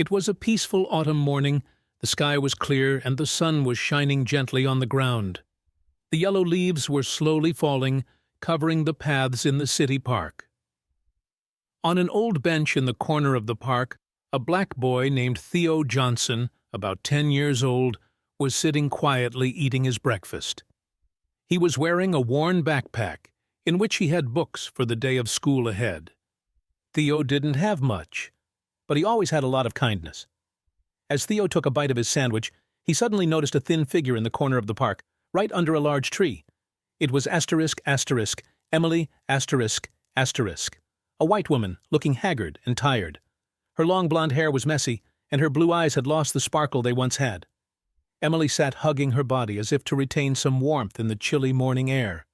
It was a peaceful autumn morning, the sky was clear and the sun was shining gently on the ground. The yellow leaves were slowly falling, covering the paths in the city park. On an old bench in the corner of the park, a black boy named Theo Johnson, about 10 years old, was sitting quietly eating his breakfast. He was wearing a worn backpack, in which he had books for the day of school ahead. Theo didn't have much, but he always had a lot of kindness. As Theo took a bite of his sandwich, he suddenly noticed a thin figure in the corner of the park, right under a large tree. It was Emily, a white woman, looking haggard and tired. Her long blonde hair was messy, and her blue eyes had lost the sparkle they once had. Emily sat hugging her body as if to retain some warmth in the chilly morning air.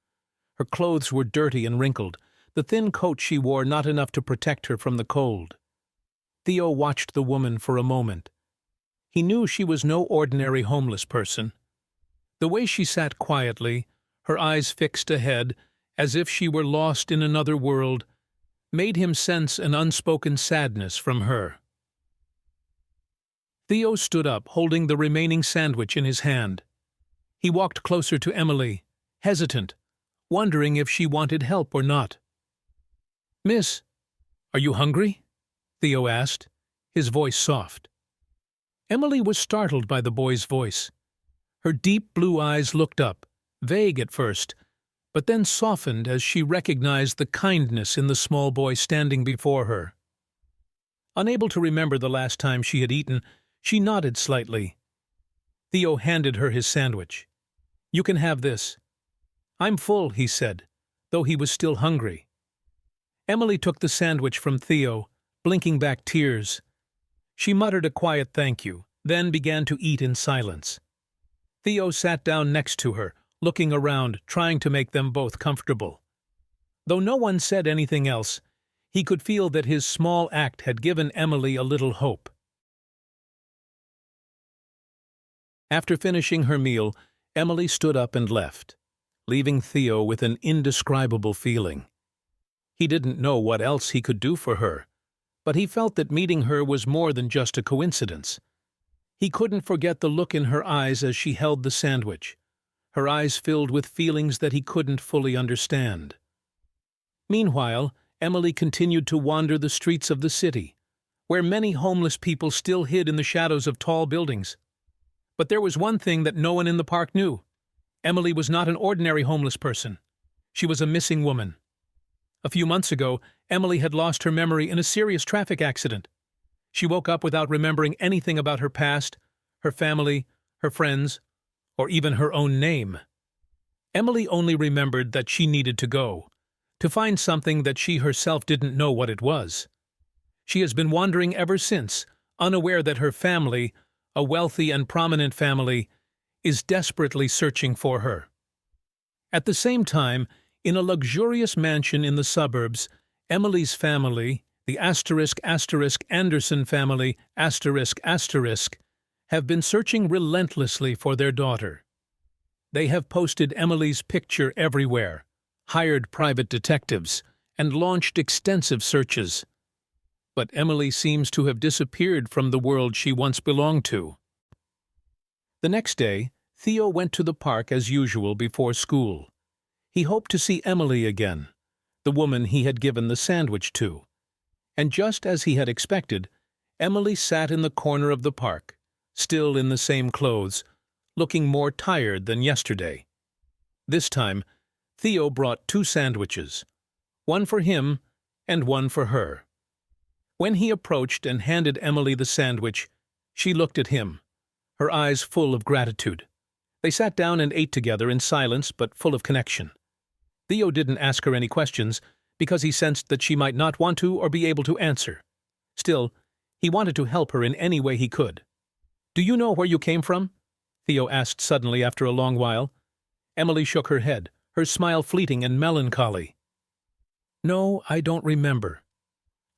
Her clothes were dirty and wrinkled, the thin coat she wore not enough to protect her from the cold. Theo watched the woman for a moment. He knew she was no ordinary homeless person. The way she sat quietly, her eyes fixed ahead, as if she were lost in another world, made him sense an unspoken sadness from her. Theo stood up, holding the remaining sandwich in his hand. He walked closer to Emily, hesitant, wondering if she wanted help or not. "Miss, are you hungry?" Theo asked, his voice soft. Emily was startled by the boy's voice. Her deep blue eyes looked up, vague at first, but then softened as she recognized the kindness in the small boy standing before her. Unable to remember the last time she had eaten, she nodded slightly. Theo handed her his sandwich. "You can have this." "I'm full," he said, though he was still hungry. Emily took the sandwich from Theo, blinking back tears. She muttered a quiet thank you, then began to eat in silence. Theo sat down next to her, looking around, trying to make them both comfortable. Though no one said anything else, he could feel that his small act had given Emily a little hope. After finishing her meal, Emily stood up and left, leaving Theo with an indescribable feeling. He didn't know what else he could do for her, but he felt that meeting her was more than just a coincidence. He couldn't forget the look in her eyes as she held the sandwich, her eyes filled with feelings that he couldn't fully understand. Meanwhile, Emily continued to wander the streets of the city, where many homeless people still hid in the shadows of tall buildings. But there was one thing that no one in the park knew. Emily was not an ordinary homeless person. She was a missing woman. A few months ago, Emily had lost her memory in a serious traffic accident. She woke up without remembering anything about her past, her family, her friends, or even her own name. Emily only remembered that she needed to go, to find something that she herself didn't know what it was. She has been wandering ever since, unaware that her family, a wealthy and prominent family, is desperately searching for her. At the same time, in a luxurious mansion in the suburbs, Emily's family, the Anderson family, have been searching relentlessly for their daughter. They have posted Emily's picture everywhere, hired private detectives, and launched extensive searches. But Emily seems to have disappeared from the world she once belonged to. The next day, Theo went to the park as usual before school. He hoped to see Emily again, the woman he had given the sandwich to. And just as he had expected, Emily sat in the corner of the park, still in the same clothes, looking more tired than yesterday. This time, Theo brought 2 sandwiches, one for him and one for her. When he approached and handed Emily the sandwich, she looked at him, her eyes full of gratitude. They sat down and ate together in silence but full of connection. Theo didn't ask her any questions because he sensed that she might not want to or be able to answer. Still, he wanted to help her in any way he could. "Do you know where you came from?" Theo asked suddenly after a long while. Emily shook her head, her smile fleeting and melancholy. "No, I don't remember.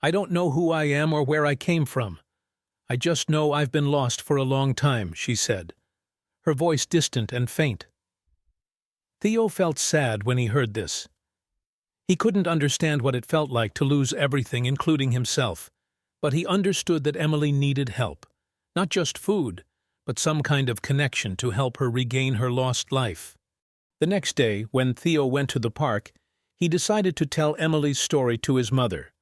I don't know who I am or where I came from. I just know I've been lost for a long time," she said, her voice distant and faint. Theo felt sad when he heard this. He couldn't understand what it felt like to lose everything, including himself, But he understood that Emily needed help, not just food, but some kind of connection to help her regain her lost life. The next day, when Theo went to the park, he decided to tell Emily's story to his mother,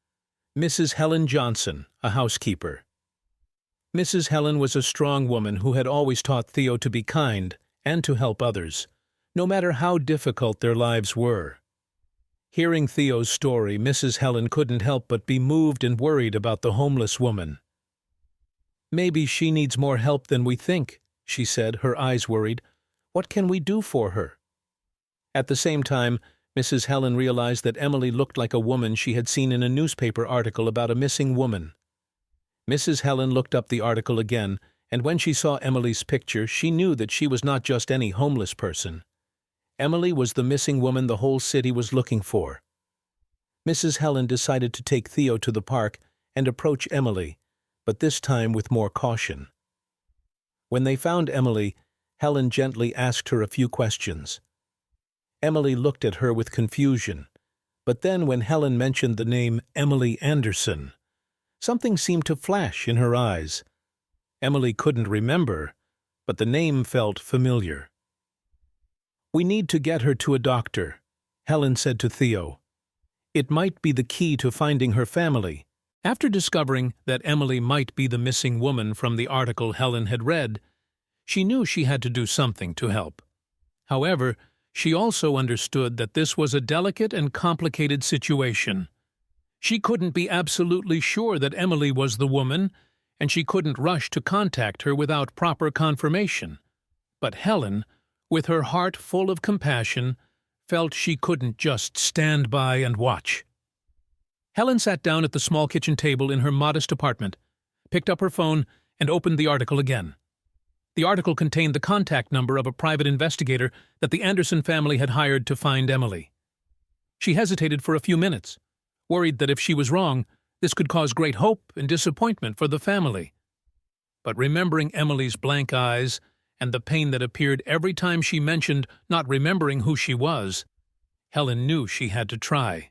Mrs. Helen Johnson, a housekeeper. Mrs. Helen was a strong woman who had always taught Theo to be kind and to help others, no matter how difficult their lives were. Hearing Theo's story, Mrs. Helen couldn't help but be moved and worried about the homeless woman. "Maybe she needs more help than we think," she said, her eyes worried. "What can we do for her?" At the same time, Mrs. Helen realized that Emily looked like a woman she had seen in a newspaper article about a missing woman. Mrs. Helen looked up the article again, and when she saw Emily's picture, she knew that she was not just any homeless person. Emily was the missing woman the whole city was looking for. Mrs. Helen decided to take Theo to the park and approach Emily, but this time with more caution. When they found Emily, Helen gently asked her a few questions. Emily looked at her with confusion, but then when Helen mentioned the name Emily Anderson, something seemed to flash in her eyes. Emily couldn't remember, but the name felt familiar. "We need to get her to a doctor," Helen said to Theo. "It might be the key to finding her family." After discovering that Emily might be the missing woman from the article Helen had read, she knew she had to do something to help. However, she also understood that this was a delicate and complicated situation. She couldn't be absolutely sure that Emily was the woman, and she couldn't rush to contact her without proper confirmation. But Helen, with her heart full of compassion, felt she couldn't just stand by and watch. Helen sat down at the small kitchen table in her modest apartment, picked up her phone, and opened the article again. The article contained the contact number of a private investigator that the Anderson family had hired to find Emily. She hesitated for a few minutes, worried that if she was wrong, this could cause great hope and disappointment for the family. But remembering Emily's blank eyes and the pain that appeared every time she mentioned not remembering who she was, Helen knew she had to try.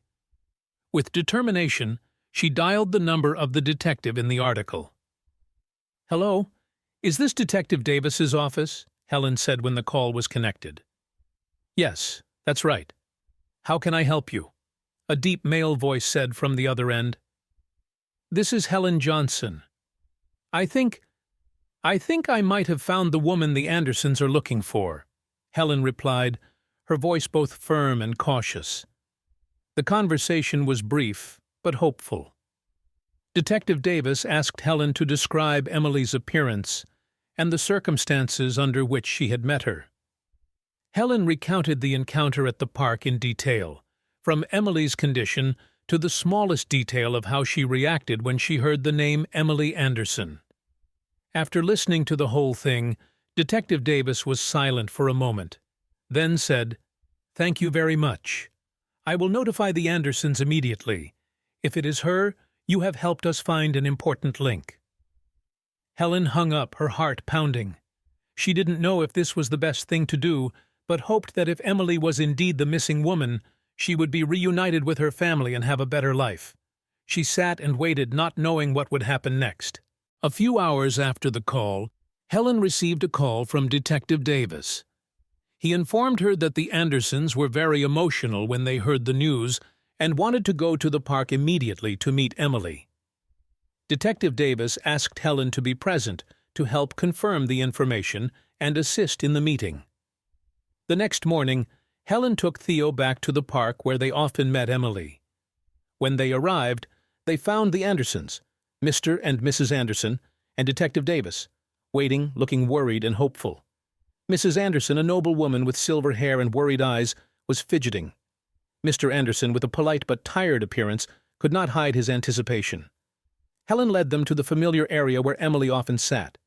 With determination, she dialed the number of the detective in the article. "Hello? Is this Detective Davis's office?" Helen said when the call was connected. "Yes, that's right. How can I help you?" a deep male voice said from the other end. "This is Helen Johnson. I think I might have found the woman the Andersons are looking for," Helen replied, her voice both firm and cautious. The conversation was brief, but hopeful. Detective Davis asked Helen to describe Emily's appearance and the circumstances under which she had met her. Helen recounted the encounter at the park in detail, from Emily's condition to the smallest detail of how she reacted when she heard the name Emily Anderson. After listening to the whole thing, Detective Davis was silent for a moment, then said, "Thank you very much. I will notify the Andersons immediately. If it is her, you have helped us find an important link." Helen hung up, her heart pounding. She didn't know if this was the best thing to do, but hoped that if Emily was indeed the missing woman, she would be reunited with her family and have a better life. She sat and waited, not knowing what would happen next. A few hours after the call, Helen received a call from Detective Davis. He informed her that the Andersons were very emotional when they heard the news and wanted to go to the park immediately to meet Emily. Detective Davis asked Helen to be present to help confirm the information and assist in the meeting. The next morning, Helen took Theo back to the park where they often met Emily. When they arrived, they found the Andersons, Mr. and Mrs. Anderson, and Detective Davis, waiting, looking worried and hopeful. Mrs. Anderson, a noble woman with silver hair and worried eyes, was fidgeting. Mr. Anderson, with a polite but tired appearance, could not hide his anticipation. Helen led them to the familiar area where Emily often sat.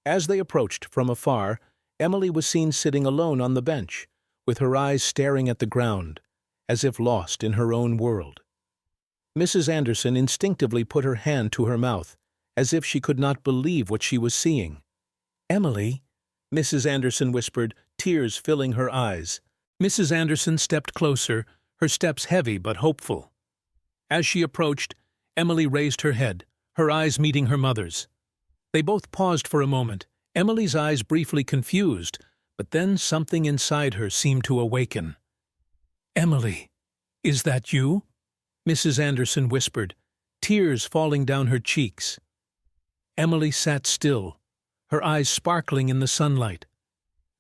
As they approached from afar, Emily was seen sitting alone on the bench, with her eyes staring at the ground, as if lost in her own world. Mrs. Anderson instinctively put her hand to her mouth, as if she could not believe what she was seeing. "Emily," Mrs. Anderson whispered, tears filling her eyes. Mrs. Anderson stepped closer, her steps heavy but hopeful. As she approached, Emily raised her head, her eyes meeting her mother's. They both paused for a moment, Emily's eyes briefly confused, but then something inside her seemed to awaken. "Emily, is that you?" Mrs. Anderson whispered, tears falling down her cheeks. Emily sat still, her eyes sparkling in the sunlight.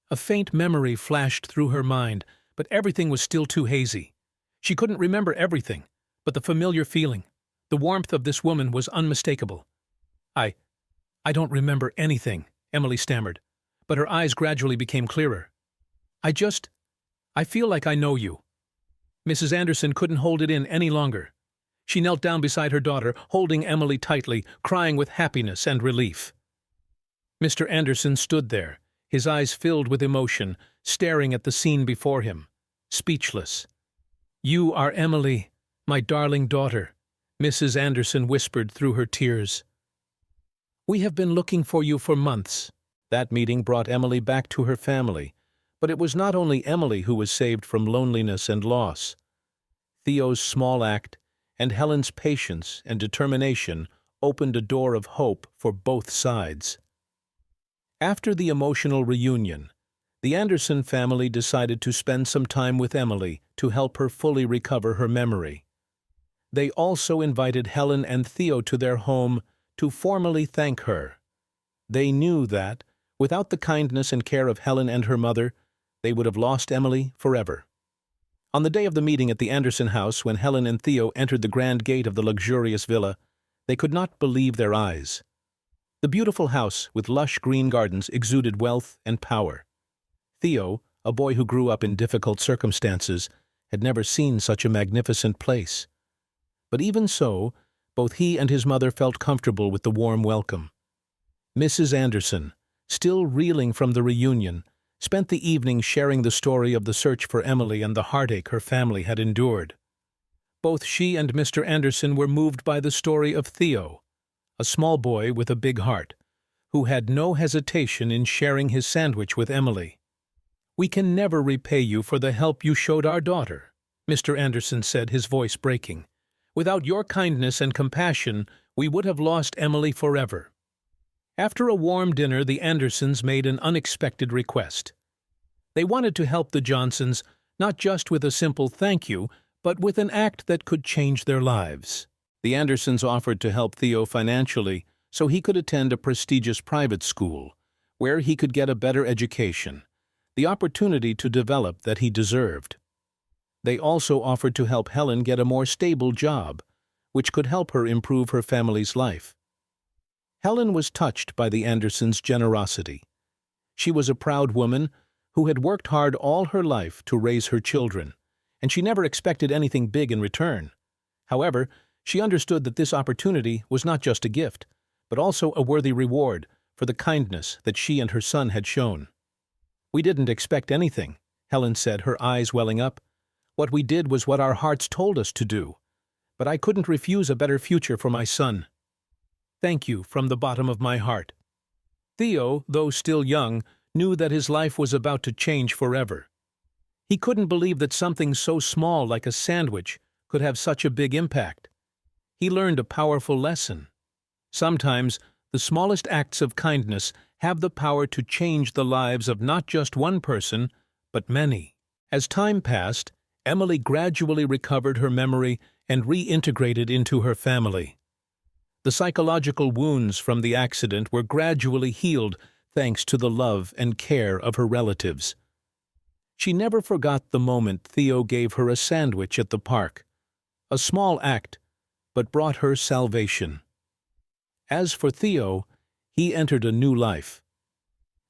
A faint memory flashed through her mind, but everything was still too hazy. She couldn't remember everything, but the familiar feeling, the warmth of this woman was unmistakable. I don't remember anything," Emily stammered, but her eyes gradually became clearer. I feel like I know you." Mrs. Anderson couldn't hold it in any longer. She knelt down beside her daughter, holding Emily tightly, crying with happiness and relief. Mr. Anderson stood there, his eyes filled with emotion, staring at the scene before him, speechless. "You are Emily, my darling daughter," Mrs. Anderson whispered through her tears. "We have been looking for you for months." That meeting brought Emily back to her family, but it was not only Emily who was saved from loneliness and loss. Theo's small act and Helen's patience and determination opened a door of hope for both sides. After the emotional reunion, the Anderson family decided to spend some time with Emily to help her fully recover her memory. They also invited Helen and Theo to their home to formally thank her. They knew that, without the kindness and care of Helen and her mother, they would have lost Emily forever. On the day of the meeting at the Anderson house, when Helen and Theo entered the grand gate of the luxurious villa, they could not believe their eyes. The beautiful house with lush green gardens exuded wealth and power. Theo, a boy who grew up in difficult circumstances, had never seen such a magnificent place. But even so, both he and his mother felt comfortable with the warm welcome. Mrs. Anderson, still reeling from the reunion, spent the evening sharing the story of the search for Emily and the heartache her family had endured. Both she and Mr. Anderson were moved by the story of Theo, a small boy with a big heart, who had no hesitation in sharing his sandwich with Emily. "We can never repay you for the help you showed our daughter," Mr. Anderson said, his voice breaking. "Without your kindness and compassion, we would have lost Emily forever." After a warm dinner, the Andersons made an unexpected request. They wanted to help the Johnsons, not just with a simple thank you, but with an act that could change their lives. The Andersons offered to help Theo financially so he could attend a prestigious private school, where he could get a better education, the opportunity to develop that he deserved. They also offered to help Helen get a more stable job, which could help her improve her family's life. Helen was touched by the Andersons' generosity. She was a proud woman who had worked hard all her life to raise her children, and she never expected anything big in return. However, she understood that this opportunity was not just a gift, but also a worthy reward for the kindness that she and her son had shown. "We didn't expect anything," Helen said, her eyes welling up. "What we did was what our hearts told us to do. But I couldn't refuse a better future for my son. Thank you from the bottom of my heart." Theo, though still young, knew that his life was about to change forever. He couldn't believe that something so small like a sandwich could have such a big impact. He learned a powerful lesson. Sometimes, the smallest acts of kindness have the power to change the lives of not just one person, but many. As time passed, Emily gradually recovered her memory and reintegrated into her family. The psychological wounds from the accident were gradually healed thanks to the love and care of her relatives. She never forgot the moment Theo gave her a sandwich at the park. A small act, but brought her salvation. As for Theo, he entered a new life.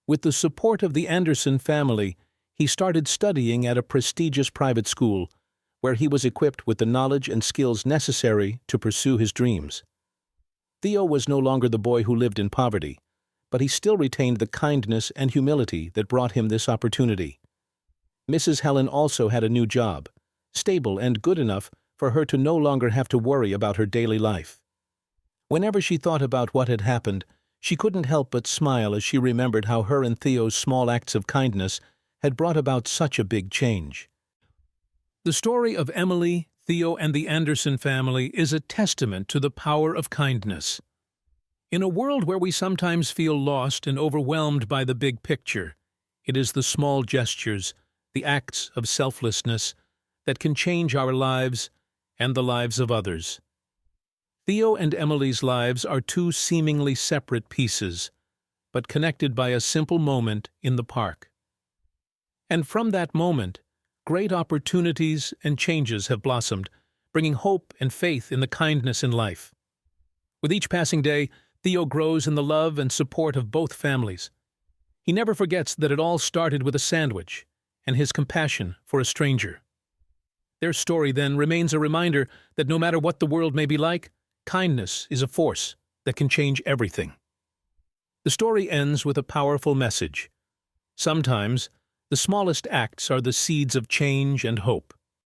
With the support of the Anderson family, he started studying at a prestigious private school, where he was equipped with the knowledge and skills necessary to pursue his dreams. Theo was no longer the boy who lived in poverty, but he still retained the kindness and humility that brought him this opportunity. Mrs. Helen also had a new job, stable and good enough for her to no longer have to worry about her daily life. Whenever she thought about what had happened, she couldn't help but smile as she remembered how her and Theo's small acts of kindness had brought about such a big change. The story of Emily, Theo, and the Anderson family is a testament to the power of kindness. In a world where we sometimes feel lost and overwhelmed by the big picture, it is the small gestures, the acts of selflessness, that can change our lives and the lives of others. Theo and Emily's lives are two seemingly separate pieces, but connected by a simple moment in the park. And from that moment, great opportunities and changes have blossomed, bringing hope and faith in the kindness in life. With each passing day, Theo grows in the love and support of both families. He never forgets that it all started with a sandwich and his compassion for a stranger. Their story, then, remains a reminder that no matter what the world may be like, kindness is a force that can change everything. The story ends with a powerful message. Sometimes, the smallest acts are the seeds of change and hope.